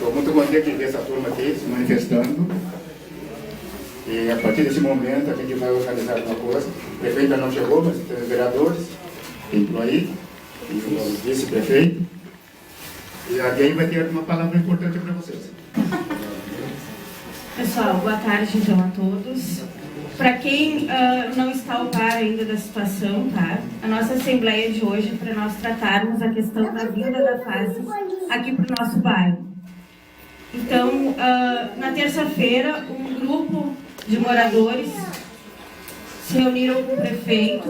Estou muito contente de ver essa turma aqui se manifestando. E a partir desse momento a gente vai organizar uma coisa. O prefeito ainda não chegou, mas tem os vereadores que entrou aí, e o vice-prefeito. E alguém vai ter uma palavra importante para vocês. Pessoal, boa tarde então a todos. Para quem não está ao par ainda da situação, tá? A nossa assembleia de hoje é para nós tratarmos a questão da vinda da fase aqui para o nosso bairro. Então, na terça-feira, um grupo de moradores se reuniram com o prefeito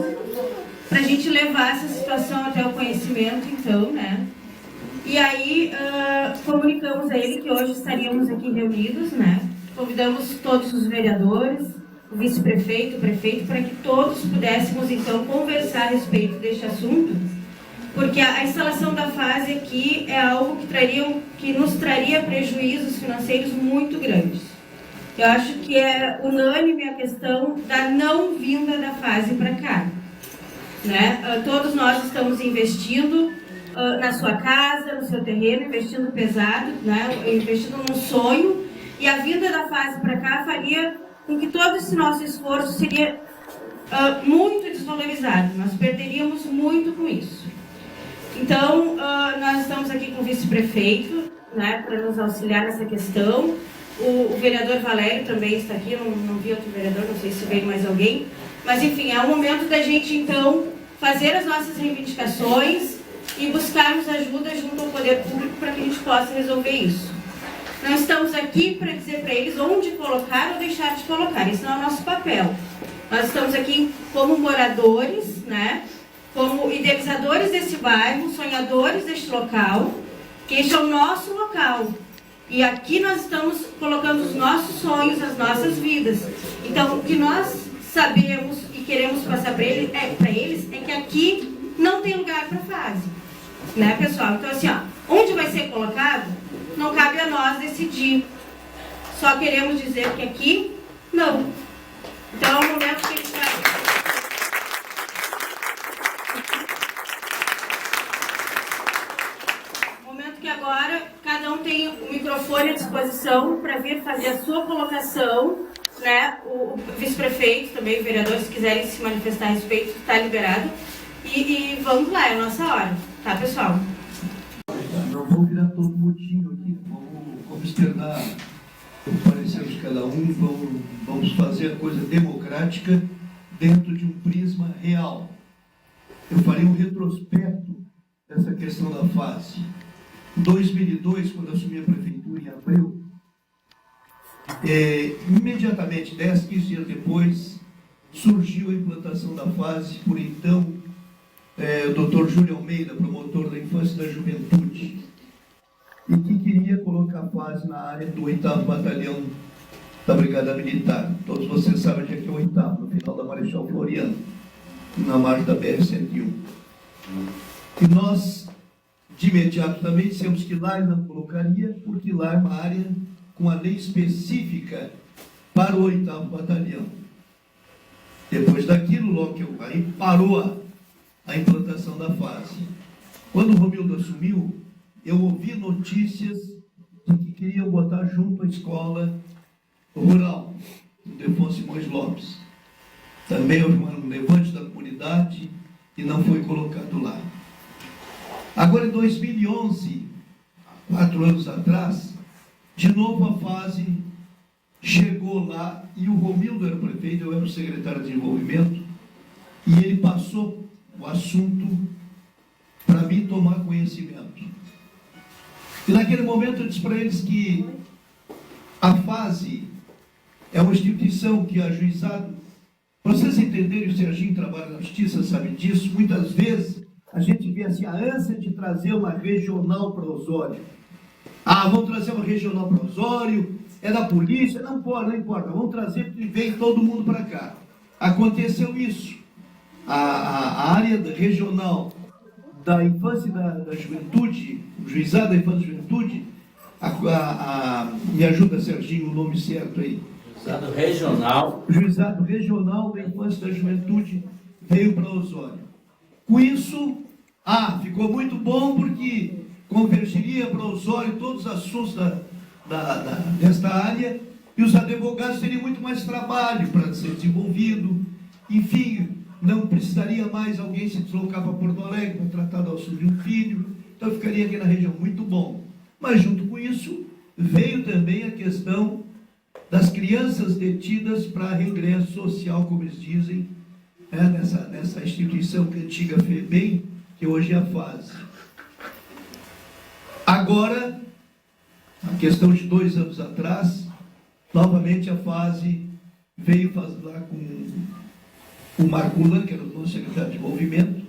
para a gente levar essa situação até o conhecimento, então, né? E aí, comunicamos a ele que hoje estaríamos aqui reunidos, né? Convidamos todos os vereadores, o vice-prefeito, o prefeito, para que todos pudéssemos, então, conversar a respeito deste assunto, porque a instalação da fase aqui é algo que nos traria prejuízos financeiros muito grandes. Eu acho que é unânime a questão da não vinda da fase para cá, né? Todos nós estamos investindo na sua casa, no seu terreno, investindo pesado, né? Investindo num sonho, e a vinda da fase para cá faria com que todo esse nosso esforço seria muito desvalorizado. Nós perderíamos muito com isso. Então, nós estamos aqui com o vice-prefeito, né, para nos auxiliar nessa questão. O vereador Valério também está aqui, não vi outro vereador, não sei se veio mais alguém. Mas, enfim, é o momento da gente, então, fazer as nossas reivindicações e buscarmos ajuda junto ao poder público para que a gente possa resolver isso. Não estamos aqui para dizer para eles onde colocar ou deixar de colocar, isso não é o nosso papel. Nós estamos aqui como moradores, né, como idealizadores desse bairro, sonhadores deste local, que este é o nosso local. E aqui nós estamos colocando os nossos sonhos, as nossas vidas. Então, o que nós sabemos e queremos passar para eles é que aqui não tem lugar para fase. Né, pessoal? Então, assim, ó, onde vai ser colocado, não cabe a nós decidir. Só queremos dizer que aqui, não. Então, é o momento que a gente vai... Momento que agora, cada um tem o microfone à disposição para vir fazer a sua colocação, né? O vice-prefeito, também o vereador, se quiserem se manifestar a respeito, está liberado. E vamos lá, é a nossa hora. Tá, pessoal? Não vou virar todo mutinho aqui, vamos externar o parecer de cada um, vamos fazer a coisa democrática dentro de um prisma real. Eu farei um retrospecto dessa questão da fase. Em 2002, quando assumi a prefeitura em abril, imediatamente, 10, 15 dias depois, surgiu a implantação da fase por então o Dr. Júlio Almeida, promotor da infância e da juventude, e que queria colocar a fase na área do 8º Batalhão da Brigada Militar. Todos vocês sabem onde é que é o 8º, no final da Marechal Floriano, na margem da BR-101. E nós, de imediato, também dissemos que lá ele não colocaria, porque lá é uma área com a lei específica para o 8º Batalhão. Depois daquilo, logo que aí parou a implantação da fase. Quando o Romildo assumiu, eu ouvi notícias de que queriam botar junto a escola rural, do Defonso Simões Lopes. Também houve um levante da comunidade e não foi colocado lá. Agora, em 2011, 4 anos atrás, de novo a fase chegou lá e o Romildo era o prefeito, eu era o secretário de desenvolvimento, e ele passou o assunto para mim tomar conhecimento. E naquele momento eu disse para eles que a fase é uma instituição que ajuizado, para vocês entenderem, o Serginho trabalha na justiça, sabe disso, muitas vezes a gente vê assim, a ânsia de trazer uma regional para Osório. Vamos trazer uma regional para Osório, é da polícia, não importa, vamos trazer porque vem todo mundo para cá. Aconteceu isso. A área regional da infância e da juventude, o juizado da infância e juventude, me ajuda, Serginho, o nome certo aí. Juizado regional. O juizado regional da infância e da juventude veio para Osório. Com isso, ficou muito bom porque convergiria para Osório todos os assuntos desta área, e os advogados teriam muito mais trabalho para ser desenvolvido. Enfim, não precisaria mais alguém se deslocar para Porto Alegre para tratar do auxílio de um filho. Então ficaria aqui na região muito bom. Mas junto com isso, veio também a questão das crianças detidas para regresso social, como eles dizem, nessa instituição que é antiga FEBEM, que hoje é a FASE. Agora, a questão de 2 anos atrás, novamente a FASE veio fazer lá com o Marco Lan, que era o nosso secretário de movimento,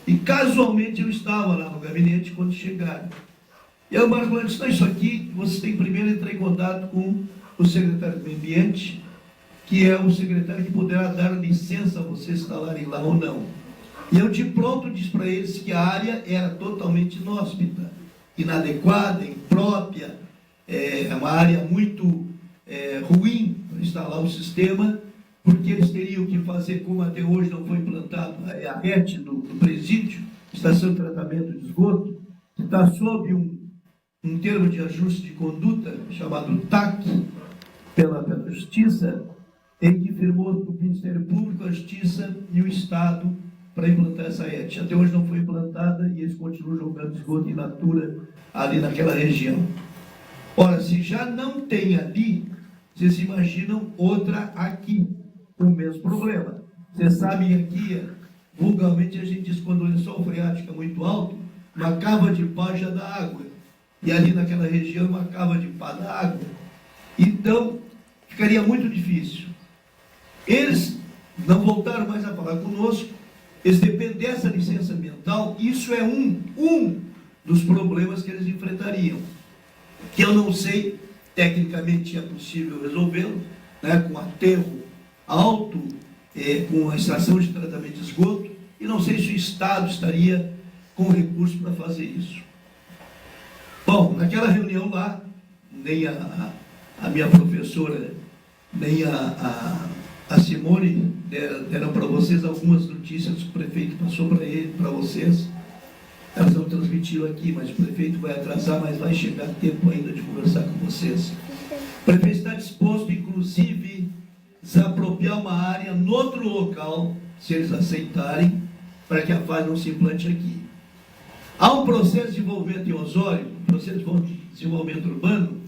e casualmente eu estava lá no gabinete quando chegaram. E aí o Marco Lan disse: não, isso aqui, vocês têm primeiro que entrar em contato com o secretário do Meio Ambiente, que é o secretário que poderá dar licença a vocês instalarem lá ou não. E eu de pronto disse para eles que a área era totalmente inóspita, inadequada, imprópria, uma área muito ruim para instalar o sistema, porque eles teriam que fazer, como até hoje não foi implantado, a RET do presídio, Estação de Tratamento de Esgoto, que está sob um termo de ajuste de conduta, chamado TAC, pela Justiça, em que firmou o Ministério Público, a Justiça e o Estado para implantar essa RET. Até hoje não foi implantada e eles continuam jogando esgoto in natura ali naquela região. Ora, se já não tem ali, vocês imaginam outra aqui, o mesmo problema. Vocês sabem aqui, vulgarmente a gente diz, quando o lençol freático é muito alto, uma cava de pá já dá água. E ali naquela região, uma cava de pá dá água. Então, ficaria muito difícil. Eles não voltaram mais a falar conosco, eles dependem dessa licença ambiental. Isso é um dos problemas que eles enfrentariam, que eu não sei, tecnicamente é possível resolvê-lo, com aterro alto, com a estação de tratamento de esgoto, e não sei se o Estado estaria com recurso para fazer isso. Bom, naquela reunião lá, nem a minha professora, nem a Simone deram para vocês algumas notícias que o prefeito passou para vocês. Elas não transmitiram aqui, mas o prefeito vai atrasar, mas vai chegar tempo ainda de conversar com vocês. O prefeito está disposto, inclusive, a desapropriar uma área no outro local, se eles aceitarem, para que a FASE não se implante aqui. Há um processo de desenvolvimento em Osório, um processo de desenvolvimento urbano,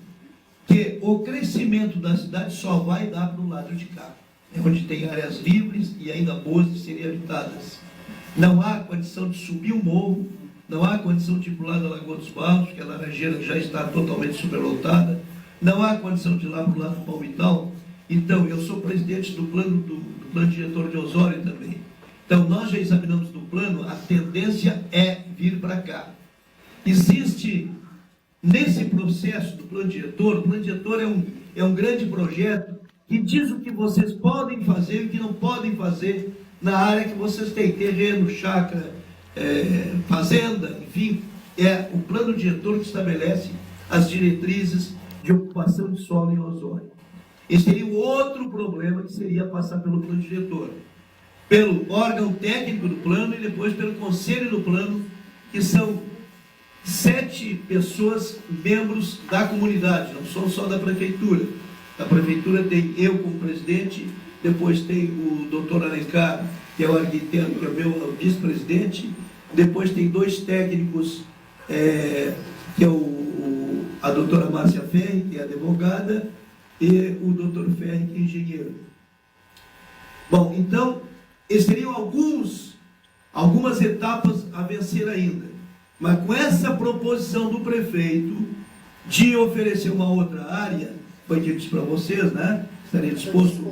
que o crescimento da cidade só vai dar para o lado de cá. É onde tem áreas livres e ainda boas de serem habitadas. Não há condição de subir o morro, não há condição de ir para o lado da Lagoa dos Barros, que a Laranjeira já está totalmente superlotada, não há condição de ir lá para o lado do Palmital. Então, eu sou presidente do plano diretor de Osório também. Então, nós já examinamos no plano, a tendência é vir para cá. Existe, nesse processo do plano diretor, o plano diretor é um grande projeto que diz o que vocês podem fazer e o que não podem fazer na área que vocês têm, terreno, chácara, fazenda, enfim, é o plano diretor que estabelece as diretrizes de ocupação de solo em Osório. Esse seria o outro problema, que seria passar pelo plano diretor, pelo órgão técnico do plano e depois pelo conselho do plano, que são 7 pessoas, membros da comunidade, não são só da prefeitura. A prefeitura tem eu como presidente, depois tem o doutor Alencar, que é o arquiteto, que é o meu vice-presidente, depois tem 2 técnicos, que é a doutora Márcia Ferri, que é advogada, e o doutor Ferri, que é engenheiro. Bom, então, esses seriam algumas etapas a vencer ainda. Mas com essa proposição do prefeito de oferecer uma outra área, foi dito para vocês, né? Estaria disposto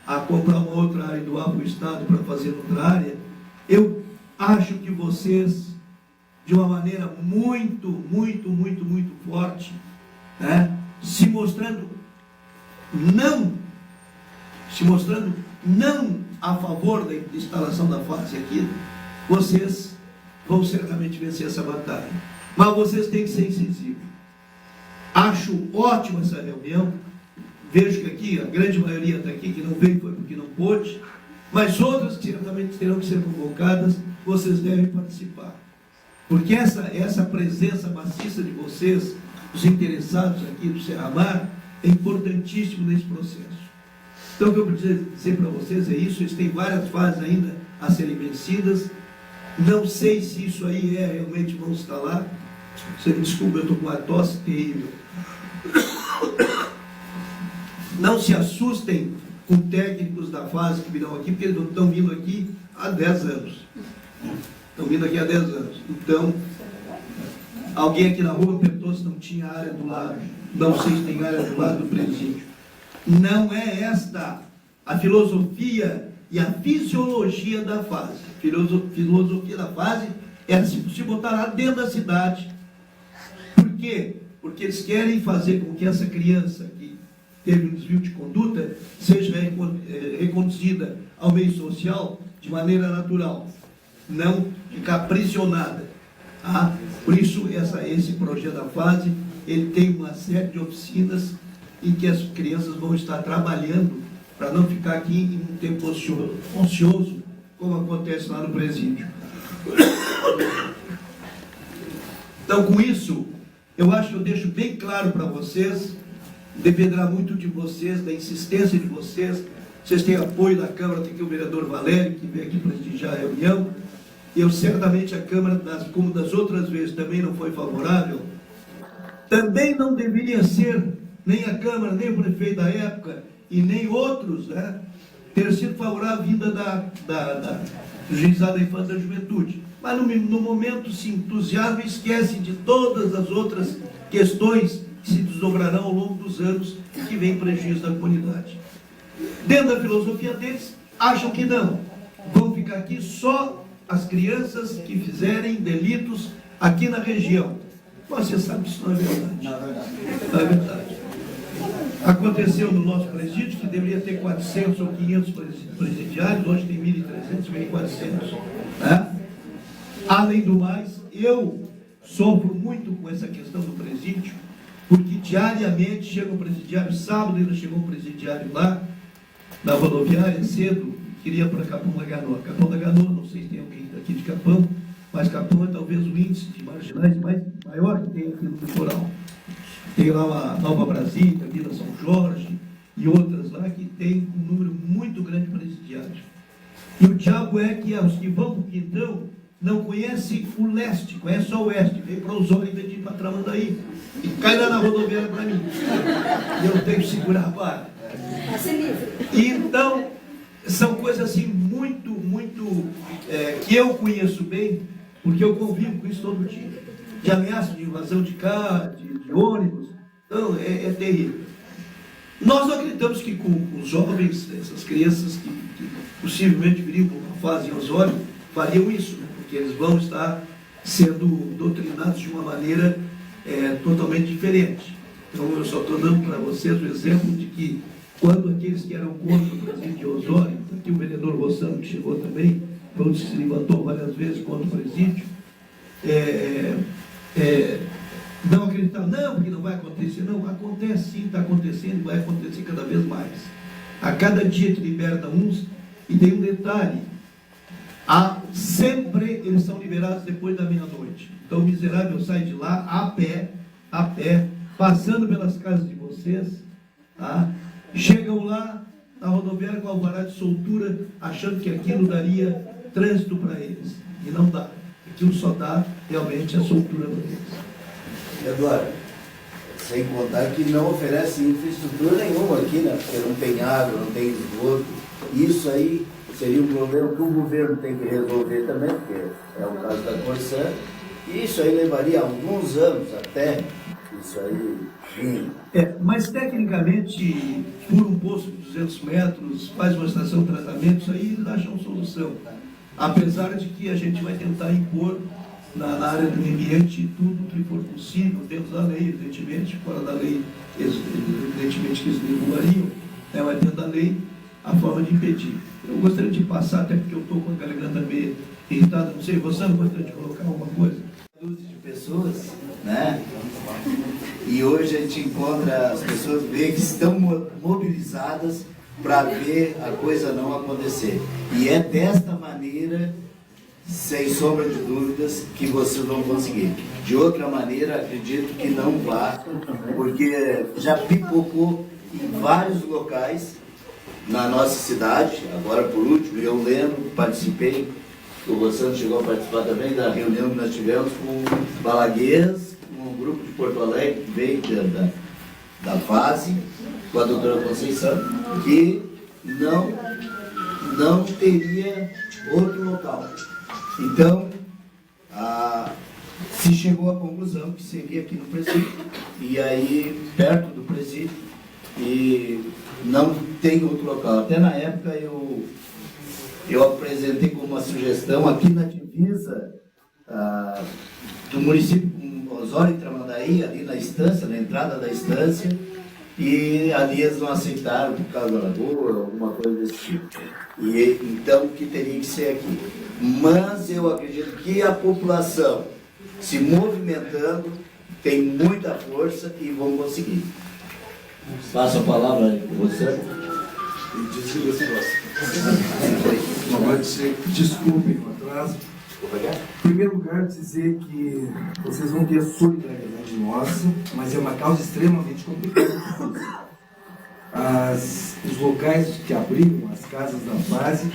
a comprar uma outra área e doar para o Estado para fazer outra área. Eu acho que vocês, de uma maneira muito, muito, muito, muito forte, né? se mostrando não a favor da instalação da FASE aqui, vocês vão certamente vencer essa batalha. Mas vocês têm que ser incisivos. Acho ótima essa reunião. Vejo que aqui, a grande maioria está aqui, que não veio foi porque não pôde, mas outras que certamente terão que ser convocadas, vocês devem participar. porque essa presença maciça de vocês, os interessados aqui do Serramar, é importantíssimo nesse processo. Então, o que eu preciso dizer para vocês é isso. Eles têm várias fases ainda a serem vencidas. Não sei se isso aí realmente vão instalar. Você me desculpa, eu estou com uma tosse terrível. Não se assustem com técnicos da fase que virão aqui, porque eles não estão vindo aqui há 10 anos. Estão vindo aqui há 10 anos. Então, alguém aqui na rua perguntou se não tinha área do lado. Não sei se tem área do lado do presídio. Não é esta a filosofia e a fisiologia da fase. A filosofia da fase é se botar lá dentro da cidade. Por quê? Porque eles querem fazer com que essa criança que teve um desvio de conduta seja reconduzida ao meio social de maneira natural, não ficar aprisionada. Tá? Por isso, esse projeto da fase, ele tem uma série de oficinas em que as crianças vão estar trabalhando para não ficar aqui em um tempo ocioso, como acontece lá no presídio. Então, com isso, eu acho que eu deixo bem claro para vocês, dependerá muito de vocês, da insistência de vocês. Vocês têm apoio da Câmara, tem aqui o vereador Valério, que veio aqui prestigiar a reunião. Eu, certamente, a Câmara, como das outras vezes, também não foi favorável. Também não deveria ser, nem a Câmara, nem o prefeito da época, e nem outros, né, ter sido favorável à vinda do juizado da infância e da juventude. Mas no momento se entusiasma e esquece de todas as outras questões que se desdobrarão ao longo dos anos e que vem prejuízo da comunidade. Dentro da filosofia deles, acham que não. Vão ficar aqui só as crianças que fizerem delitos aqui na região. Mas você sabe que isso não é verdade. Não é verdade. Aconteceu no nosso presídio, que deveria ter 400 ou 500 presidiários, hoje tem 1.300, 1.400. Né? Além do mais, eu sofro muito com essa questão do presídio, porque diariamente chega um presidiário, sábado ainda chegou um presidiário lá, na rodoviária, cedo, queria para Capão da Ganoa. Capão da Ganoa, não sei se tem alguém daqui de Capão, mas Capão é talvez o índice de marginais maior que tem aqui no litoral. Tem lá a Nova Brasília, a Vila São Jorge e outras lá que tem um número muito grande de presidiários. E o diabo é que os que vão para o Quintão não conhecem o leste, conhecem só o oeste, vem para Osório em vez de ir para Tramandaí. E cai lá na rodoviária para mim. E eu tenho que segurar a barra. Então, são coisas assim muito que eu conheço bem, porque eu convivo com isso todo dia. De ameaça de invasão de carro, de ônibus. Então, é terrível. Nós não acreditamos que com os jovens, essas crianças que possivelmente viriam para uma fase em Osório, fariam isso, né? Porque eles vão estar sendo doutrinados de uma maneira totalmente diferente. Então, eu só estou dando para vocês o exemplo de que, quando aqueles que eram contra o presídio de Osório, aqui o vereador Rossano, que chegou também, foi um que se levantou várias vezes contra o presídio, não acreditar, não, porque não vai acontecer. Não, acontece sim, está acontecendo e vai acontecer cada vez mais. A cada dia que liberta uns, e tem um detalhe, sempre eles são liberados depois da meia-noite. Então o miserável sai de lá a pé, passando pelas casas de vocês, tá? Chegam lá na rodoviária com alvará de soltura, achando que aquilo daria trânsito para eles, e não dá. Aquilo só dá realmente a soltura para eles. Eduardo, sem contar que não oferece infraestrutura nenhuma aqui, né? Porque não tem água, não tem esgoto. Isso aí seria um problema que o governo tem que resolver também, porque é o caso da Corsã. E isso aí levaria alguns anos até isso aí vir. Mas tecnicamente, por um poço de 200 metros, faz uma estação de tratamento, isso aí eles acham solução. Apesar de que a gente vai tentar impor na área do meio ambiente tudo que for possível, dentro da lei, evidentemente, fora da lei, evidentemente que eles derrubariam, né, mas dentro da lei, a forma de impedir. Eu gostaria de passar, até porque eu estou com a garganta meio irritada, não sei, você não gostaria de colocar alguma coisa? De pessoas, né? E hoje a gente encontra as pessoas que estão mobilizadas para ver a coisa não acontecer. E é desta maneira, sem sombra de dúvidas que vocês vão conseguir. De outra maneira, acredito que não vá, porque já pipocou em vários locais na nossa cidade. Agora, por último, eu lembro, participei, o Rossano chegou a participar também da reunião que nós tivemos com Balagueiras, um grupo de Porto Alegre que veio da fase, com a doutora Conceição, que não teria outro local. Então, se chegou à conclusão que seria aqui no presídio, e aí perto do presídio, e não tem outro local. Até na época eu apresentei como uma sugestão aqui na divisa do município com Osório e Tramandaí, ali na estância, na entrada da estância, e ali eles não aceitaram por causa da lagoa, alguma coisa desse tipo. E então que teria que ser aqui. Mas eu acredito que a população se movimentando tem muita força e vão conseguir. Passo a palavra aí para você. Desliga esse negócio. Desculpem o atraso. Em primeiro lugar, dizer que vocês vão ter a solidariedade nossa, mas é uma causa extremamente complicada. Os locais que abrigam as casas da base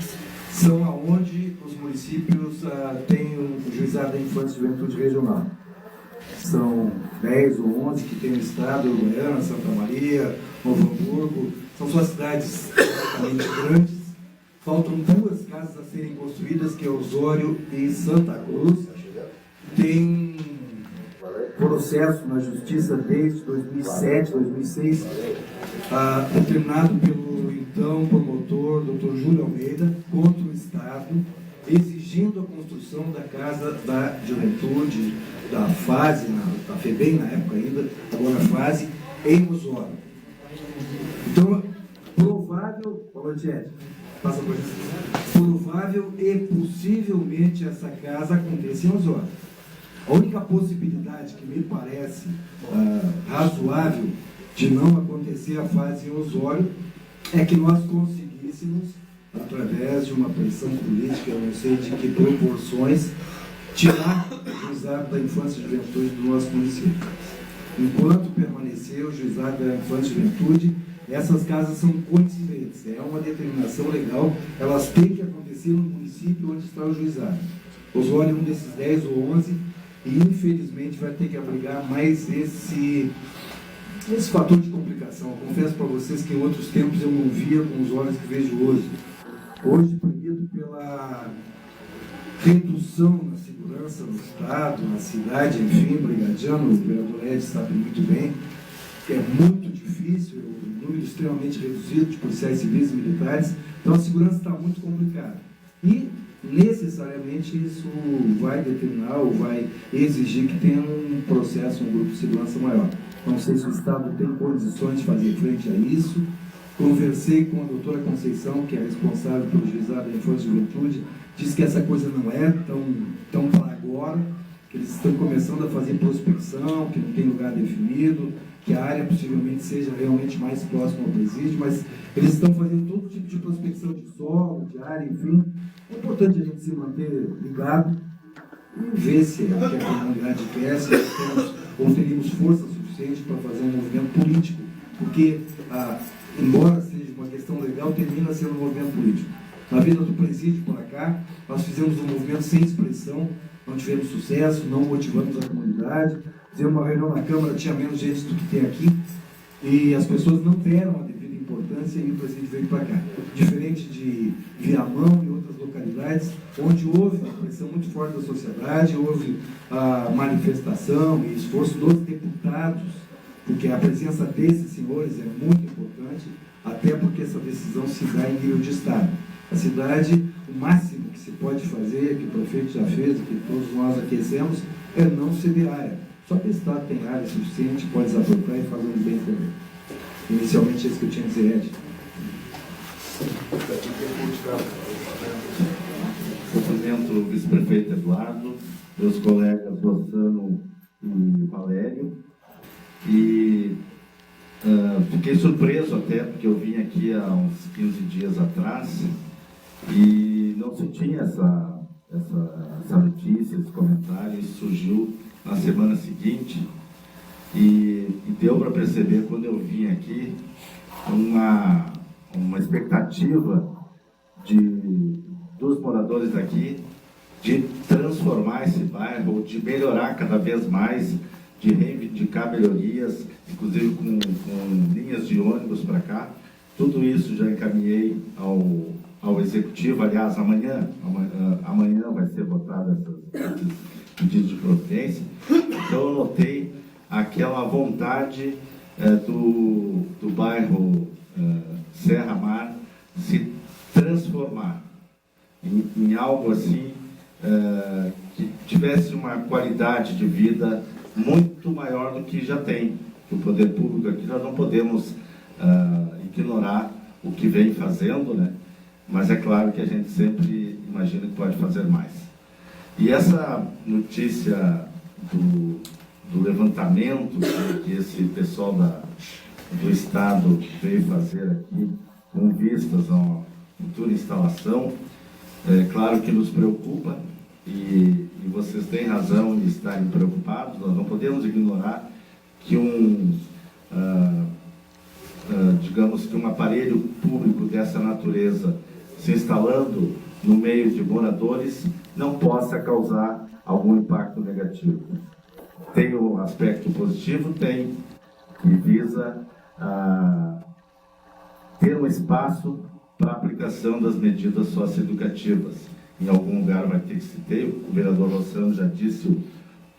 são aonde os municípios têm o Juizado da Infância e Juventude Regional. São 10 ou 11 que tem no estado, Uruguaiana, Santa Maria, Novo Hamburgo. São só cidades relativamente grandes. Faltam 2 casas a serem construídas, que é Osório e Santa Cruz. Tem processo na Justiça desde 2007, 2006, determinado pelo então promotor, Dr. Júlio Almeida, contra o Estado, exigindo a construção da Casa da Juventude, da FASE, da FEBEM na época ainda, agora FASE, em Osório. Então, provável, provável e possivelmente essa casa aconteça em Osório. A única possibilidade que me parece razoável de não acontecer a fase em Osório é que nós conseguíssemos, através de uma pressão política, eu não sei de que proporções, tirar o Juizado da Infância e Juventude do nosso município. Enquanto permanecer o Juizado da Infância e Juventude, essas casas são coincidentes, é uma determinação legal, elas têm que acontecer no município onde está o juizado. Osório é um desses 10 ou 11 e infelizmente vai ter que abrigar mais esse fator de complicação. Eu confesso para vocês que em outros tempos eu não via com os olhos que vejo hoje. Hoje, proibido pela redução na segurança no estado, na cidade, enfim, brigadiano, o vereador Edson sabe muito bem, que é muito difícil, um número extremamente reduzido de policiais civis e militares, então a segurança está muito complicada. E, necessariamente, isso vai determinar ou vai exigir que tenha um processo, um grupo de segurança maior. Não sei se o Estado tem condições de fazer frente a isso. Conversei com a doutora Conceição, que é responsável pelo Juizado da Infância e Juventude, disse que essa coisa não é tão para agora, que eles estão começando a fazer prospecção, que não tem lugar definido, que a área possivelmente seja realmente mais próxima ao presídio, mas eles estão fazendo todo tipo de prospecção de solo, de área, enfim. É importante a gente se manter ligado e ver se a comunidade quer, se nós temos ou teríamos força suficiente para fazer um movimento político, porque, embora seja uma questão legal, termina sendo um movimento político. Na vida do presídio para cá, nós fizemos um movimento sem expressão, não tivemos sucesso, não motivamos a comunidade. Fizemos uma reunião na Câmara, tinha menos gente do que tem aqui, e as pessoas não deram a devida importância e o presídio veio para cá. Diferente de Viamão e outras localidades, onde houve uma pressão muito forte da sociedade, houve a manifestação e esforço dos deputados, porque a presença desses senhores é muito importante, até porque essa decisão se dá em nível de Estado. A cidade, o máximo que se pode fazer, que o prefeito já fez, que todos nós aquecemos, é não ceder área. Só que o Estado tem área suficiente, pode desapropriar e fazer um bem também. Inicialmente, é isso que eu tinha a dizer, Ed. Cumprimento o vice-prefeito Eduardo, meus colegas Rossano e Valério, e fiquei surpreso até, porque eu vim aqui há uns 15 dias atrás e não se tinha essa notícia, esse comentário. Isso surgiu na semana seguinte e deu para perceber, quando eu vim aqui, uma expectativa dos moradores aqui de transformar esse bairro, de melhorar cada vez mais, de reivindicar melhorias, inclusive com linhas de ônibus para cá. Tudo isso já encaminhei ao Executivo. Aliás, amanhã vai ser votado esses pedidos de providência. Então eu notei aquela vontade do bairro Serra Mar se transformar em algo assim que tivesse uma qualidade de vida muito maior do que já tem. O poder público aqui, nós não podemos ignorar o que vem fazendo, né? Mas é claro que a gente sempre imagina que pode fazer mais. E essa notícia do levantamento que esse pessoal do Estado veio fazer aqui, com vistas a uma futura instalação, é claro que nos preocupa, e vocês têm razão em estarem preocupados. Nós não podemos ignorar que digamos que um aparelho público dessa natureza se instalando no meio de moradores não possa causar algum impacto negativo. Tem o aspecto positivo, tem, que visa ter um espaço para a aplicação das medidas socioeducativas. Em algum lugar vai ter que se ter. O vereador Rossano já disse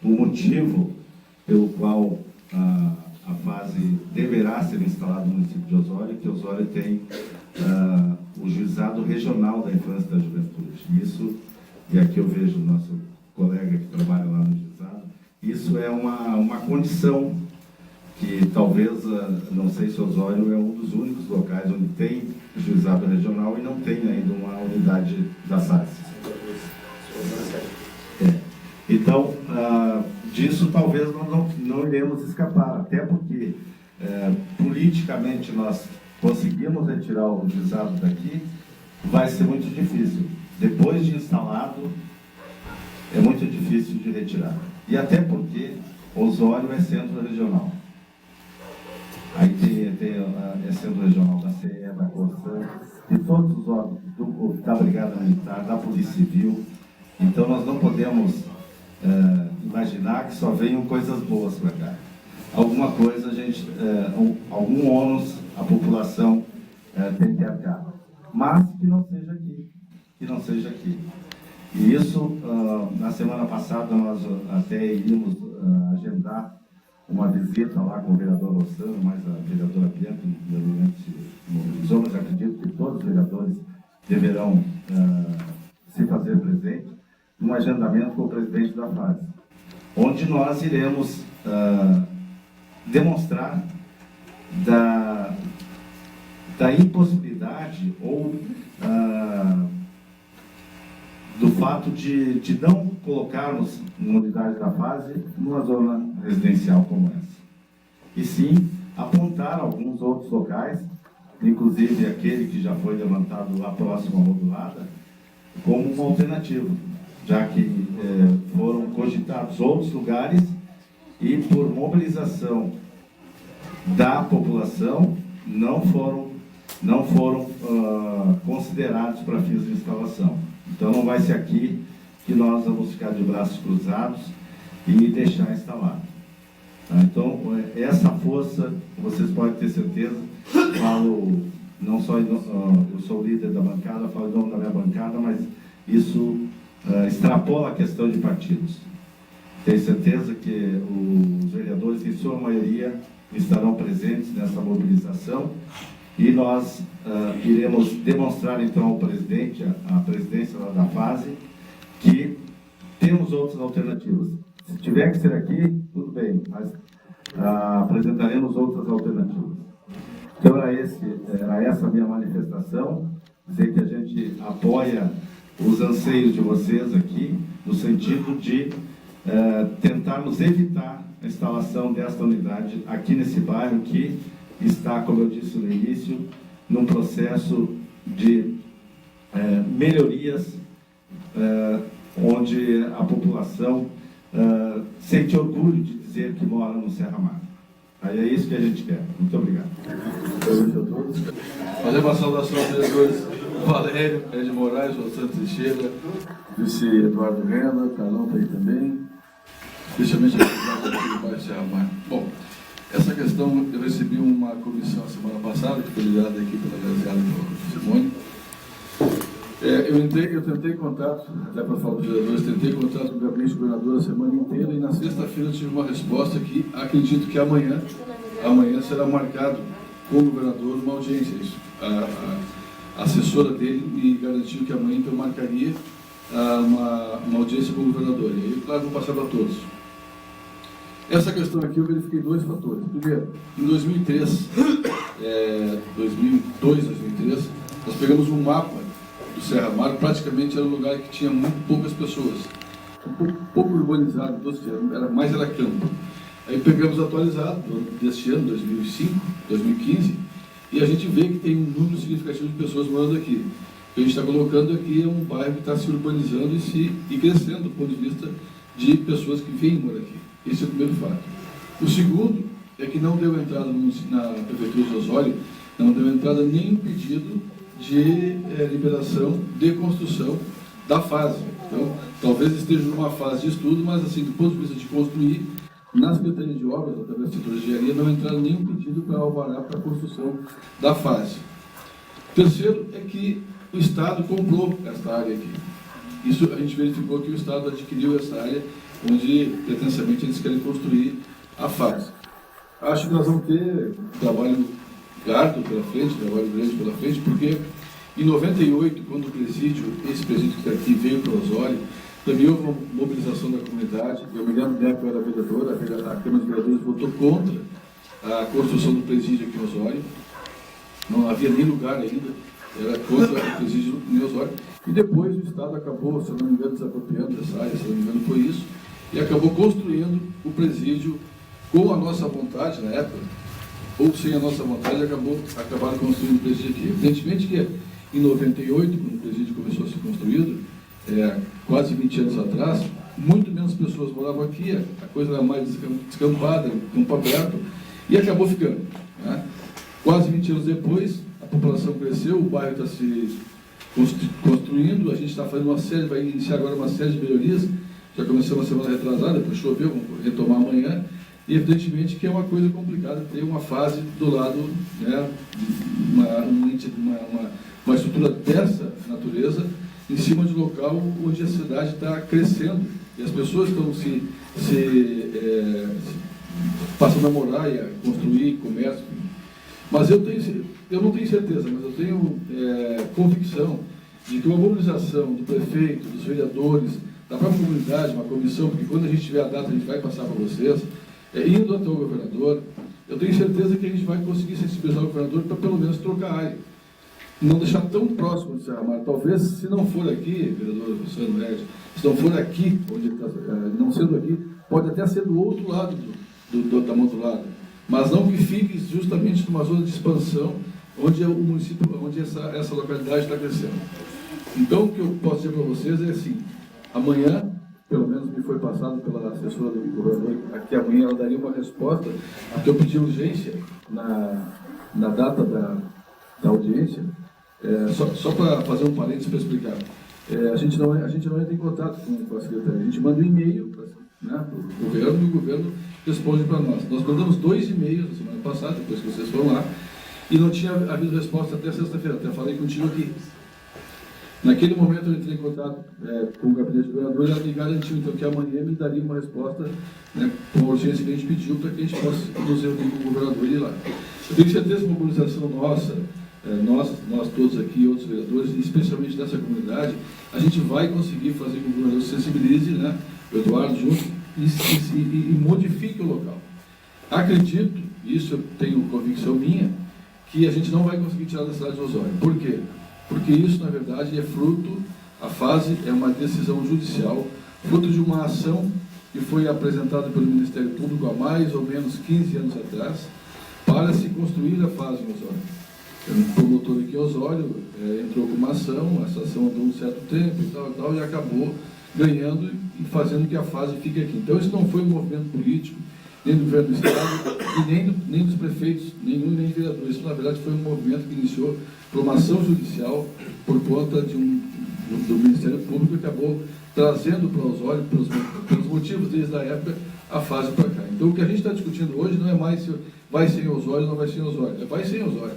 o motivo pelo qual a fase deverá ser instalada no município de Osório, que Osório tem o Juizado Regional da Infância e da Juventude. Isso, e aqui eu vejo o nosso colega que trabalha lá no Juizado, isso é uma condição que talvez, não sei se Osório é um dos únicos locais onde tem Juizado Regional e não tem ainda uma unidade da SAS. Então, disso talvez não iremos escapar, até porque politicamente nós conseguimos retirar o juizado daqui, vai ser muito difícil. Depois de instalado, é muito difícil de retirar. E até porque Osório é centro regional. Aí é centro regional da CE, da Corsan, de todos os órgãos, da Brigada Militar, da Polícia Civil. Então nós não podemos imaginar que só venham coisas boas para cá. Alguma coisa algum ônus a população tem que arcar. Mas que não seja aqui. Que não seja aqui. E isso, na semana passada, nós até iríamos agendar uma visita lá com o vereador Rossano, mas a vereadora Bianca mobilizou, mas acredito que todos os vereadores deverão se fazer presente, num agendamento com o presidente da fase, onde nós iremos demonstrar da impossibilidade ou do fato de não colocarmos uma unidade da fase numa zona residencial como essa. E sim apontar alguns outros locais, inclusive aquele que já foi levantado lá próximo à modulada, como uma alternativa, já que foram cogitados outros lugares e por mobilização da população não foram considerados para fins de instalação. Então não vai ser aqui que nós vamos ficar de braços cruzados e deixar instalado. Então essa força, vocês podem ter certeza, falo não só eu sou líder da bancada, falo em nome da minha bancada, mas isso extrapola a questão de partidos. Tenho certeza que os vereadores, em sua maioria, estarão presentes nessa mobilização e nós iremos demonstrar então ao presidente, à presidência da fase, que temos outras alternativas. Se tiver que ser aqui, tudo bem, mas apresentaremos outras alternativas. Então era essa a minha manifestação, dizer que a gente apoia os anseios de vocês aqui, no sentido de tentarmos evitar a instalação desta unidade aqui nesse bairro que está, como eu disse no início, num processo de melhorias onde a população sente orgulho de dizer que mora no Serra Mar. Aí é isso que a gente quer. Muito obrigado. Boa noite a todos. Fazer uma saudação aos vereadores Valério, Ed Moraes, Rossano Teixeira, vice Eduardo Renda, Carlão está aí também, especialmente a aqui do bairro Serra Mar. Bom, essa questão, eu recebi uma comissão a semana passada, que foi liderada aqui pela Graziada e pela Simone. Eu tentei contato, até para falar dos vereadores, tentei contato com o gabinete do governador a semana inteira e na sexta-feira eu tive uma resposta que acredito que amanhã será marcado com o governador uma audiência. Isso. A assessora dele me garantiu que amanhã então marcaria uma audiência com o governador. E aí, claro, vou passar para todos. Essa questão aqui eu verifiquei dois fatores. Primeiro, em 2003, 2003, nós pegamos um mapa do Serra Mar, praticamente era um lugar que tinha muito poucas pessoas, pouco urbanizado, era campo. Aí pegamos atualizado deste ano, 2005, 2015, e a gente vê que tem um número significativo de pessoas morando aqui. O que a gente está colocando aqui é um bairro que está se urbanizando e crescendo do ponto de vista de pessoas que vêm morar aqui. Esse é o primeiro fato. O segundo é que não deu entrada na Prefeitura de Osório, não deu entrada nenhum pedido de liberação de construção da fase. Então, talvez esteja numa fase de estudo, mas assim, do ponto de vista de construir, na Secretaria de Obras, através do setor de engenharia, não entraram nenhum pedido para alvará para a construção da fase. Terceiro é que o Estado comprou esta área aqui. Isso a gente verificou que o Estado adquiriu essa área, onde pretensamente eles querem construir a fase. Acho que nós vamos ter trabalho árduo pela frente, trabalho grande pela frente, porque em 98, quando esse presídio que está aqui veio para Osório, também houve uma mobilização da comunidade. Eu me lembro que eu era vereador, a Câmara de Vereadores votou contra a construção do presídio aqui em Osório. Não havia nem lugar ainda, era contra o presídio em Osório. E depois o Estado acabou, se não me engano, desapropriando dessa área, se não me engano foi isso, e acabou construindo o presídio com a nossa vontade na época, ou sem a nossa vontade, acabaram construindo o presídio aqui. Evidentemente que em 98, quando o presídio começou a ser construído, quase 20 anos atrás, muito menos pessoas moravam aqui, a coisa era mais descampada, campo aberto, e acabou ficando. Né? Quase 20 anos depois, a população cresceu, o bairro está se construindo, a gente está fazendo vai iniciar agora uma série de melhorias, já começou uma semana retrasada, depois choveu, vamos retomar amanhã, e evidentemente que é uma coisa complicada ter uma fase do lado, né, uma estrutura dessa natureza em cima de um local onde a cidade está crescendo e as pessoas estão passando a morar e a construir comércio. Mas eu não tenho certeza, mas eu tenho convicção de que uma mobilização do prefeito, dos vereadores, da própria comunidade, uma comissão, porque quando a gente tiver a data a gente vai passar para vocês, indo até o governador, eu tenho certeza que a gente vai conseguir sensibilizar o governador para pelo menos trocar a área. Não deixar tão próximo de Serra Mar. Talvez, se não for aqui, vereador Luciano Ed, se não for aqui, onde ele está, não sendo aqui, pode até ser do outro lado da Motulada, mas não que fique justamente numa zona de expansão, onde o município, onde essa localidade está crescendo. Então, o que eu posso dizer para vocês é assim, amanhã, pelo menos me foi passado pela assessora do governador, aqui amanhã ela daria uma resposta, porque eu pedi urgência na data da audiência, só para fazer um parênteses para explicar. A gente não entra em contato com a secretaria, a gente manda um e-mail para o governo e o governo responde para nós. Nós mandamos 2 e-mails na semana passada, depois que vocês foram lá, e não tinha havido resposta até sexta-feira, até falei contigo aqui. Naquele momento eu entrei em contato com o gabinete do governador e ela me garantiu então que amanhã me daria uma resposta, né, com a urgência que a gente pediu para que a gente possa nos reunir com o governador e ir lá. Eu tenho certeza que a mobilização nossa, nós todos aqui, outros vereadores, e especialmente dessa comunidade, a gente vai conseguir fazer com que o governador se sensibilize, né, o Eduardo junto, e modifique o local. Acredito, isso eu tenho convicção minha, que a gente não vai conseguir tirar da cidade de Osório. Por quê? Porque isso, na verdade, é fruto, a fase é uma decisão judicial, fruto de uma ação que foi apresentada pelo Ministério Público há mais ou menos 15 anos atrás, para se construir a fase em Osório. Um promotor aqui em Osório entrou com uma ação, essa ação andou um certo tempo e tal, e acabou ganhando e fazendo que a fase fique aqui. Então, isso não foi um movimento político, nem do governo do Estado, e nem dos prefeitos, nenhum nem vereador. Isso, na verdade, foi um movimento que iniciou por uma ação judicial por conta do Ministério Público, que acabou trazendo para Osório, pelos motivos desde a época, a fase para cá. Então, o que a gente está discutindo hoje não é mais se vai ser em Osório ou não vai ser em Osório. Vai ser em Osório.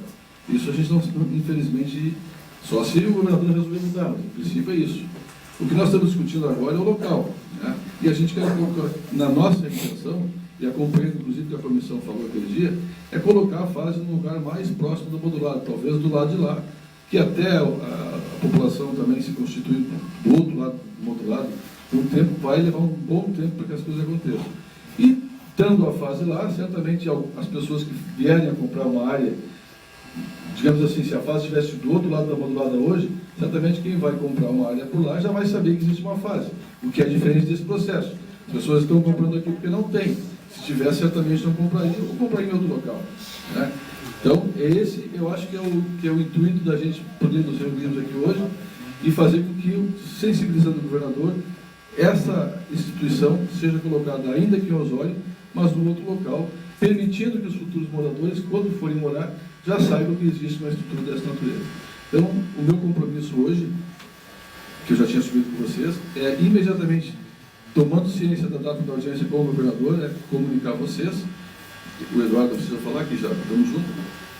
Isso a gente não, infelizmente, só se o governador resolver mudar, mas, no princípio, é isso. O que nós estamos discutindo agora é o local, né? E a gente quer colocar, na nossa intenção, e acompanhando, inclusive, o que a comissão falou aquele dia, é colocar a fase num lugar mais próximo do modulado, talvez do lado de lá, que até a população também se constituir do outro lado do modulado, um tempo vai levar um bom tempo para que as coisas aconteçam. E, estando a fase lá, certamente as pessoas que vierem a comprar uma área, digamos assim, se a fase estivesse do outro lado da modulada hoje, certamente quem vai comprar uma área por lá já vai saber que existe uma fase, o que é diferente desse processo. As pessoas estão comprando aqui porque não tem. Se tivesse, certamente não comprariam, ou comprariam em outro local, né? Então, esse eu acho que é o intuito da gente poder nos reunirmos aqui hoje e fazer com que, sensibilizando o governador, essa instituição seja colocada ainda aqui em Osório, mas num outro local, permitindo que os futuros moradores, quando forem morar, já saibam que existe uma estrutura dessa natureza. Então, o meu compromisso hoje, que eu já tinha assumido com vocês, é imediatamente, tomando ciência da data da audiência com o governador, é comunicar a vocês, o Eduardo precisa falar, que já estamos juntos,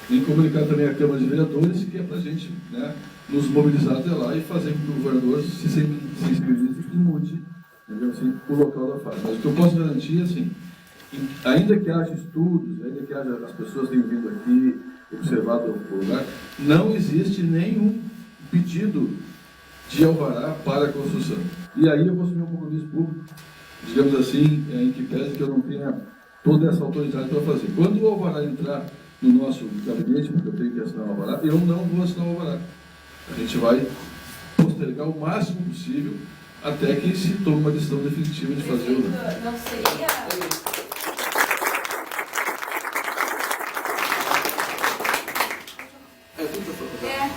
e comunicar também a Câmara de Vereadores, que é para a gente, né, nos mobilizar até lá e fazer com que o governador se sensibilize e mude, assim, o local da fase. Mas o que eu posso garantir, assim, ainda que haja estudos, ainda que haja as pessoas tenham vindo aqui, observado o lugar, não existe nenhum pedido de alvará para a construção. E aí eu vou assumir um compromisso público, digamos assim, em que pese que eu não tenha toda essa autoridade para fazer. Quando o alvará entrar no nosso gabinete, porque eu tenho que assinar o alvará, eu não vou assinar o alvará. A gente vai postergar o máximo possível até que se tome uma decisão definitiva de fazer o... Não seria...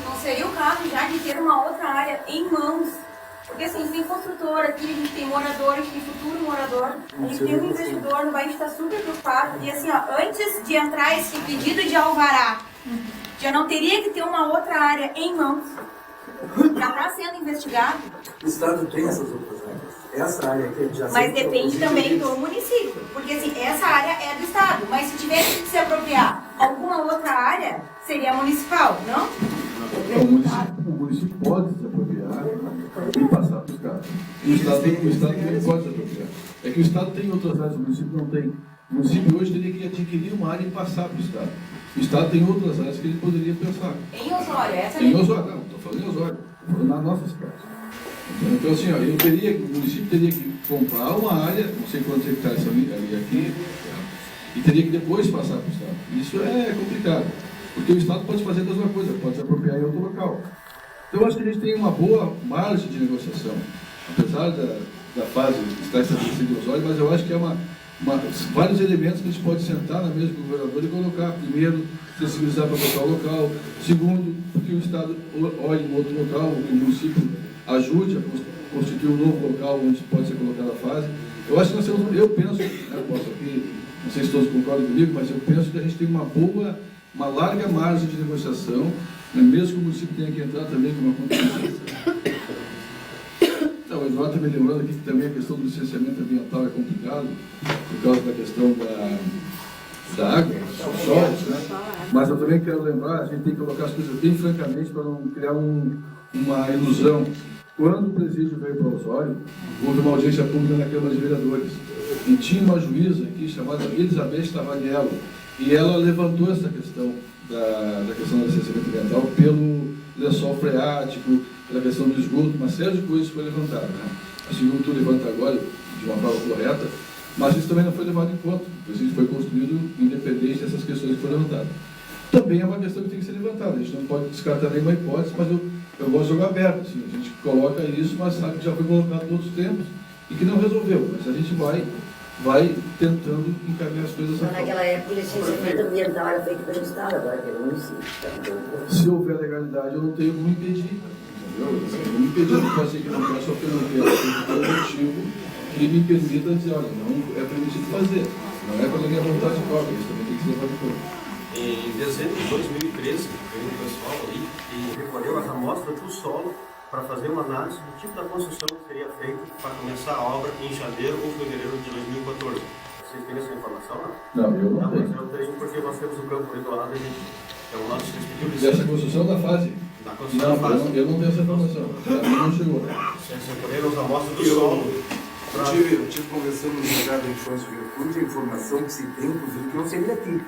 não seria o caso já de ter uma outra área em mãos? Porque assim, a gente tem construtor aqui, a gente tem morador, a gente tem futuro morador, a gente tem um investidor, a gente está super preocupado. E assim, ó, antes de entrar esse pedido de alvará, já não teria que ter uma outra área em mãos? Já está sendo investigado? O Estado tem essas outras áreas. Essa área aqui já... Mas depende também do município. Porque assim, essa área é do Estado, mas se tivesse que se apropriar alguma outra área, seria municipal, não? O município pode se apropriar e passar para os caras. O Estado também pode se apropriar. É que o Estado tem outras áreas, o município não tem. O município hoje teria que adquirir uma área e passar para o Estado. O Estado tem outras áreas que ele poderia pensar. Em Osório, essa é em Osório, não, estou falando em Osório, estou falando na nossa cidade. Então, assim, ó, o município teria que comprar uma área, não sei quantos hectares são ali aqui, e teria que depois passar para o Estado. Isso é complicado, porque o Estado pode fazer a mesma coisa, pode se apropriar em outro local. Então, eu acho que a gente tem uma boa margem de negociação, apesar da fase estar estabelecida em Osório, mas eu acho que é vários elementos que a gente pode sentar na mesa com o governador e colocar. Primeiro, sensibilizar para botar o local. Segundo, porque o Estado olhe em outro local, o município ajude a constituir um novo local onde pode ser colocada a fase. Eu acho que nós temos, eu penso, posso aqui, não sei se todos concordam comigo, mas eu penso que a gente tem uma larga margem de negociação, né, mesmo que o município tenha que entrar também com uma contribuição. Então, o Eduardo está me lembrando aqui que também a questão do licenciamento ambiental é complicado, por causa da questão da água, dos solos, né? Mas eu também quero lembrar, a gente tem que colocar as coisas bem francamente para não criar uma ilusão. Quando o presídio veio para Osório, houve uma audiência pública na Câmara de Vereadores. E tinha uma juíza aqui chamada Elizabeth Tavaniello, e ela levantou essa questão da questão do licenciamento ambiental pelo lençol freático, pela questão do esgoto, uma série de coisas foi levantada, né? A Silvio levanta agora de uma forma correta, mas isso também não foi levado em conta. O presídio foi construído independente dessas questões que foram levantadas. Também é uma questão que tem que ser levantada. A gente não pode descartar nenhuma hipótese, mas eu gosto de jogar aberto. Assim. A gente coloca isso, mas sabe que já foi colocado todos os tempos e que não resolveu. Mas a gente vai tentando encaminhar as coisas. Então, naquela época, o licenciamento ambiental era feito pelo Estado, agora pelo município. Se houver legalidade, eu não tenho como impedir. entendeu? Eu não me impedir de fazer que não quero só porque eu não quero, tem um motivo que me permita dizer, olha, não é permitido fazer, não é pela minha vontade própria, isso também tem que ser levado em conta. Em dezembro de 2013, veio um pessoal ali e recolheu as amostras do solo para fazer uma análise do tipo da construção que seria feita para começar a obra em janeiro ou fevereiro de 2014. Vocês têm essa informação? Não, eu não tenho. Mas eu tenho porque nós temos o campo ali do lado e é um lado que eles pediram Dessa construção da fase? Da construção da fase. Eu não tenho essa informação. A mim não chegou. Vocês recolheram as amostras do solo. Eu tive conversando no mercado de infância e juventude, a informação que se tem, inclusive, que não seria aqui.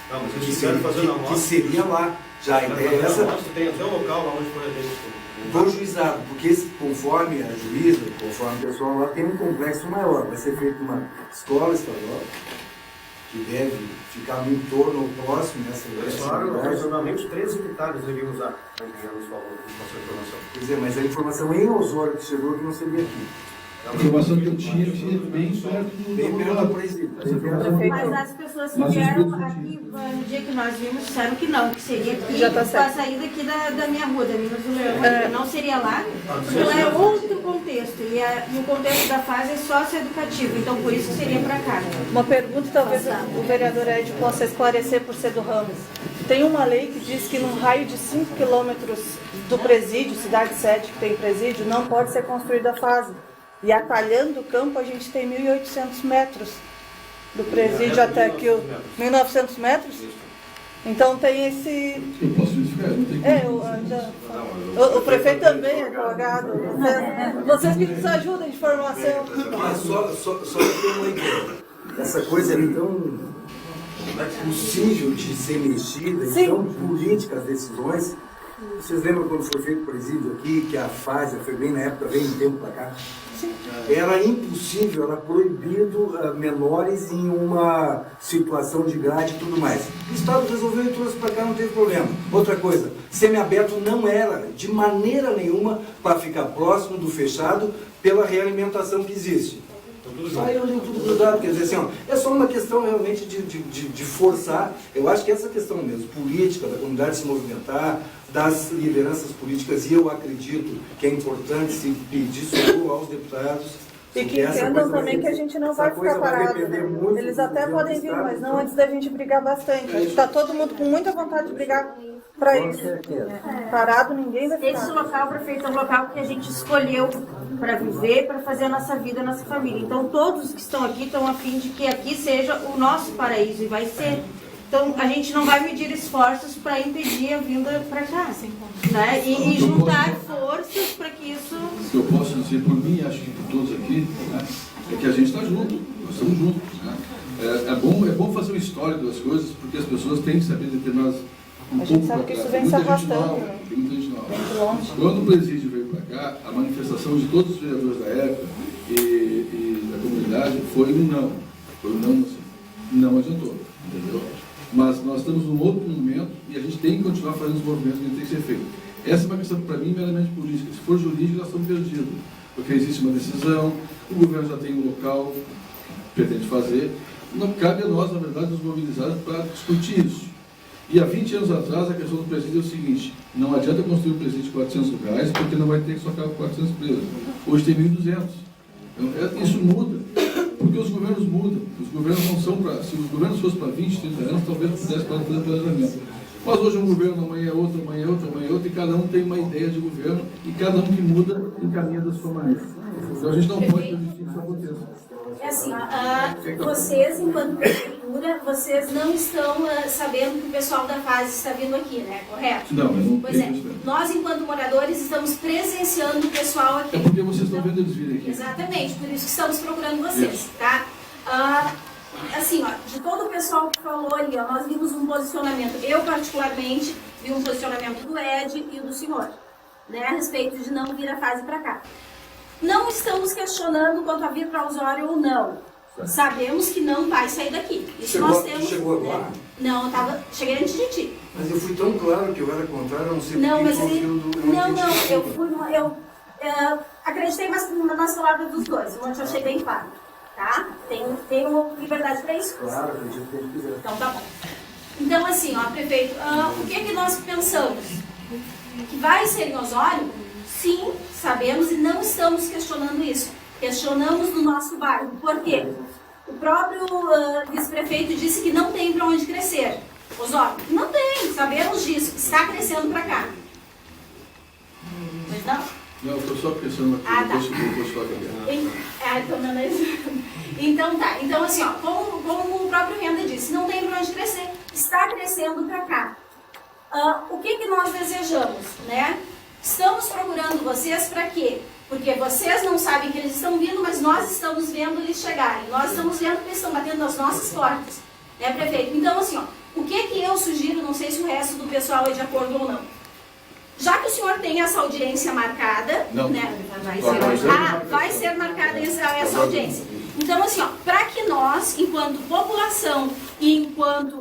Não, mas eles quiseram fazer a amostra. Que seria lá. Já a ideia é essa. Tem até o local lá onde foi a gente. Do juizado, porque conforme a juíza, conforme o pessoal lá, tem um complexo maior. Vai ser feita uma escola estadual que deve ficar no entorno ou próximo dessa Claro, aproximadamente 13 hectares deveriam usar para enviar nos valores com essa informação. Quer dizer, mas a informação em Osório que chegou que não seria aqui. A informação que eu tinha bem perto do presídio. Mas as pessoas que vieram aqui no dia que nós vimos disseram que não, que seria aqui, com a saída aqui da minha rua, da Minas do Leão. Não seria lá, porque lá é outro contexto. E o contexto da fase é socioeducativo, então por isso seria para cá. Uma pergunta, talvez o vereador Ed possa esclarecer por ser do Ramos. Tem uma lei que diz que num raio de 5 quilômetros do presídio, cidade 7 que tem presídio, não pode ser construída a fase. E atalhando o campo, a gente tem 1.800 metros do presídio até aqui, 1.900 metros. Então tem esse... Eu posso verificar, não tem o prefeito também é advogado. Vocês que nos ajudam de informação. Mas só tem uma ideia. Essa coisa é tão possível de ser mexida, e tão política as decisões. Vocês lembram quando foi feito o presídio aqui, que a fase foi bem na época, bem um tempo para cá? Sim. Era impossível, era proibido menores em uma situação de grade e tudo mais. O Estado resolveu e trouxe para cá, não teve problema. Outra coisa, semiaberto não era de maneira nenhuma para ficar próximo do fechado pela realimentação que existe. Saíram ali tudo grudado, quer dizer assim, ó, é só uma questão realmente de forçar, eu acho que essa questão mesmo, política, da comunidade se movimentar, das lideranças políticas, e eu acredito que é importante se pedir socorro aos deputados. E que entendam também que a gente não vai ficar parado. Eles até podem vir, mas não antes da gente brigar bastante. A gente está todo mundo com muita vontade de brigar para isso. Parado ninguém vai ficar. Esse local, prefeito, é um local que a gente escolheu para viver, para fazer a nossa vida, a nossa família. Então todos que estão aqui estão a fim de que aqui seja o nosso paraíso, e vai ser. Então a gente não vai medir esforços para impedir a vinda para cá, né? E juntar forças para que isso... O que eu posso dizer por mim, acho que por todos aqui, né, é que a gente está junto, nós estamos juntos. Né? É bom fazer uma história das coisas, porque as pessoas têm que saber determinadas... A gente sabe que isso vem se arrastando. Tem muita gente nova. Quando o presídio veio para cá, a manifestação de todos os vereadores da época e da comunidade foi um não. Foi um não, assim. Não adiantou, entendeu? Mas nós estamos num outro momento e a gente tem que continuar fazendo os movimentos que tem que ser feito. Essa é uma questão, para mim, meramente política. Se for jurídica, nós estamos perdidos. Porque existe uma decisão, o governo já tem um local que pretende fazer. Não cabe a nós, na verdade, nos mobilizar para discutir isso. E há 20 anos atrás, a questão do presídio é o seguinte: não adianta construir um presídio de 400 lugares, porque não vai ter que socar 400 presos. Hoje tem 1.200. Então, isso muda. Porque os governos mudam. Os governos não são para... Se os governos fossem para 20, 30 anos, talvez pudesse fazer planejamento. Mas hoje é um governo, amanhã é outro, amanhã é outro, amanhã é outro, e cada um tem uma ideia de governo, e cada um que muda encaminha da sua maneira. Então a gente não pode permitir que isso aconteça. É assim, vocês, enquanto prefeitura, vocês não estão sabendo que o pessoal da fase está vindo aqui, né? Correto? Não, eu não Pois é, nós, enquanto moradores, estamos presenciando o pessoal aqui. É porque vocês estão vendo eles virem aqui. Exatamente, por isso que estamos procurando vocês, tá? Assim, ó, de todo o pessoal que falou ali, ó, nós vimos um posicionamento, eu particularmente vi um posicionamento do Ed e do senhor, né, a respeito de não vir a fase para cá. Não estamos questionando quanto a vir para Osório ou não. Sabemos que não vai sair daqui. Isso nós temos. Chegou agora? Não, cheguei antes de ti. Mas eu fui tão claro que eu era contrário, eu não sei não, porque mas eu acreditei mais nas palavras dos dois, onde eu achei bem claro. Tá? Tenho liberdade para isso? Claro, acredito que ele quiser. Então tá bom. Então assim, ó, prefeito, o que nós pensamos? Que vai ser em Osório Sim, sabemos e não estamos questionando isso. Questionamos no nosso bairro. Por quê? O próprio vice-prefeito disse que não tem para onde crescer. Osório, não tem, sabemos disso. Está crescendo para cá. Mas não? Não, eu estou só pensando aqui. Ah, tá. Posso falar Então tá. Então assim, ó, como o próprio Renda disse, não tem para onde crescer. Está crescendo para cá. O que nós desejamos, né? Estamos procurando vocês para quê? Porque vocês não sabem que eles estão vindo, mas nós estamos vendo eles chegarem. Nós estamos vendo que eles estão batendo nas nossas portas, né, prefeito? Então, assim, ó, o que eu sugiro, não sei se o resto do pessoal é de acordo ou não. Já que o senhor tem essa audiência marcada, não, né? Vai ser marcada essa audiência. Então, assim, ó, para que nós, enquanto população e enquanto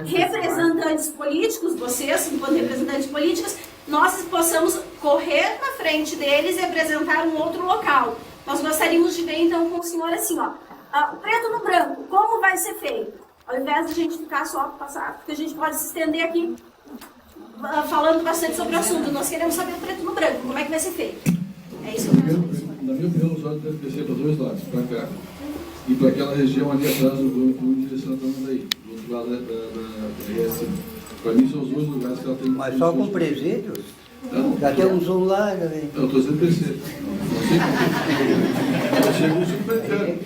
representantes políticos, vocês, enquanto representantes políticos, nós possamos correr na frente deles e apresentar um outro local. Nós gostaríamos de ver, então, com o senhor assim, ó, o preto no branco, como vai ser feito? Ao invés de a gente ficar só passar, porque a gente pode se estender aqui falando bastante sobre o assunto. Nós queremos saber o preto no branco, como é que vai ser feito. É isso que eu quero saber. Na minha opinião, os olhos devem descer para dois lados, para cá. E para aquela região ali atrás do banco, em direção a Tramandaí, do outro lado da ES. Para mim, são os dois lugares que ela tem. Mas só com presídios? Já tem um zoom lá, né? Eu estou dizendo PC. Não sei como supermercado.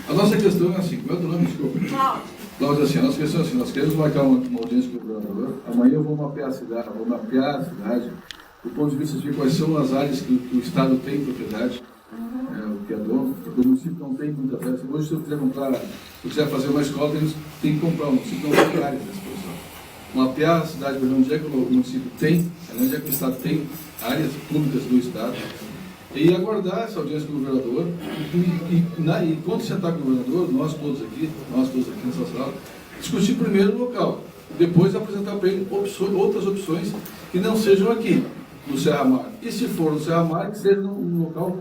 A nossa questão é assim, qual é o nome? Desculpa. Cláudia, assim, a nossa questão é assim, nós queremos marcar uma audiência com o governador. Amanhã eu vou mapear a cidade, do ponto de vista de quais são as áreas que o Estado tem propriedade, o que é dono, porque o município não tem muita terra. Hoje, se eu quiser fazer uma escola, tem que comprar, o município não tem área dessa posição. Mapear a cidade, ver onde é que o município tem, onde é que o Estado tem áreas públicas do Estado, e aguardar essa audiência com o governador, e quando sentar com o governador, nós todos aqui nessa sala, discutir primeiro o local, depois apresentar para ele outras opções que não sejam aqui, no Serra Mar. E se for no Serra Mar, que seja num local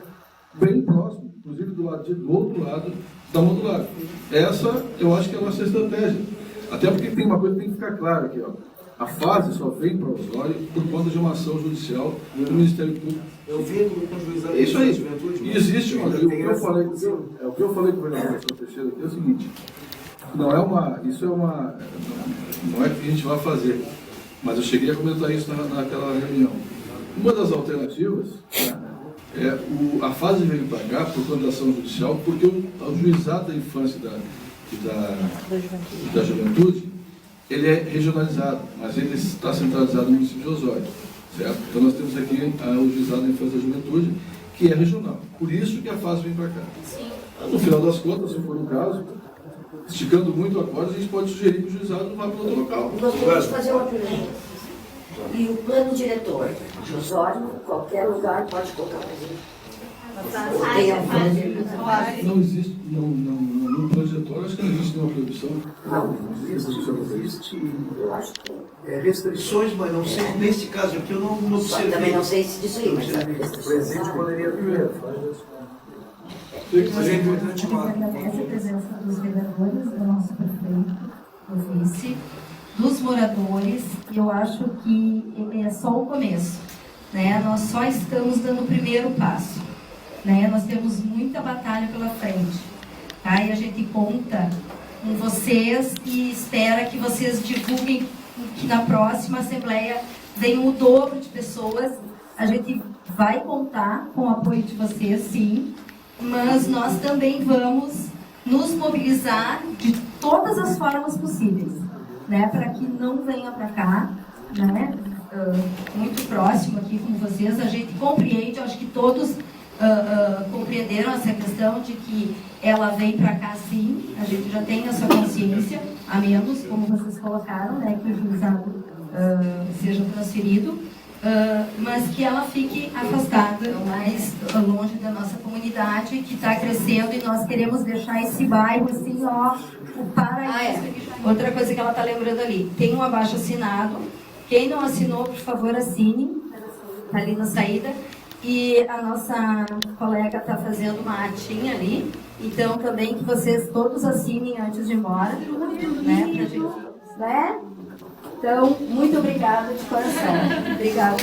bem próximo, inclusive do outro lado da modular. Essa, eu acho que é a nossa estratégia. Até porque tem uma coisa que tem que ficar clara aqui, ó. A fase só vem para Osório por conta de uma ação judicial do Ministério Público. Eu vi com o juizado. É isso aí. E existe uma. O que eu falei com o governador Teixeira aqui é o seguinte: não é que a gente vai fazer, mas eu cheguei a comentar isso naquela reunião. Uma das alternativas é a fase veio para cá por conta da ação judicial, porque o juizado da infância e da juventude, ele é regionalizado, mas ele está centralizado no município de Osório, certo? Então nós temos aqui o juizado da infância e da juventude, que é regional. Por isso que a fase vem para cá. No final das contas, se for o caso, esticando muito a corda, a gente pode sugerir que o juizado vá para outro local. Gostaria de fazer uma pergunta. E o plano diretor de Osório, qualquer lugar pode colocar Não existe, no plano diretor, acho que não existe nenhuma proibição. Não existe. Eu acho que restrições, mas não sei nesse caso aqui, eu não observei. Também não sei se disso aí, mas o presidente poderia primeiro. Mas é importante agradece a presença dos vereadores, do nosso prefeito, do vice, dos moradores, e eu acho que é só o começo, né? Nós só estamos dando o primeiro passo, né? Nós temos muita batalha pela frente, tá? E a gente conta com vocês e espera que vocês divulguem, que na próxima Assembleia venham o dobro de pessoas. A gente vai contar com o apoio de vocês, sim, mas nós também vamos nos mobilizar de todas as formas possíveis, né, para que não venha para cá, né, muito próximo aqui com vocês. A gente compreende, acho que todos compreenderam essa questão de que ela vem para cá sim, a gente já tem essa consciência, a menos, como vocês colocaram, né, que o juizado seja transferido, mas que ela fique afastada, mais longe da nossa comunidade, que está crescendo, e nós queremos deixar esse bairro assim, ó, o paraíso. Outra coisa que ela está lembrando ali, tem um abaixo-assinado, quem não assinou, por favor, assine, está ali na saída, e a nossa colega está fazendo uma atinha ali, então também que vocês todos assinem antes de ir embora, né, pra gente, né? Então, muito obrigada de coração. Obrigada.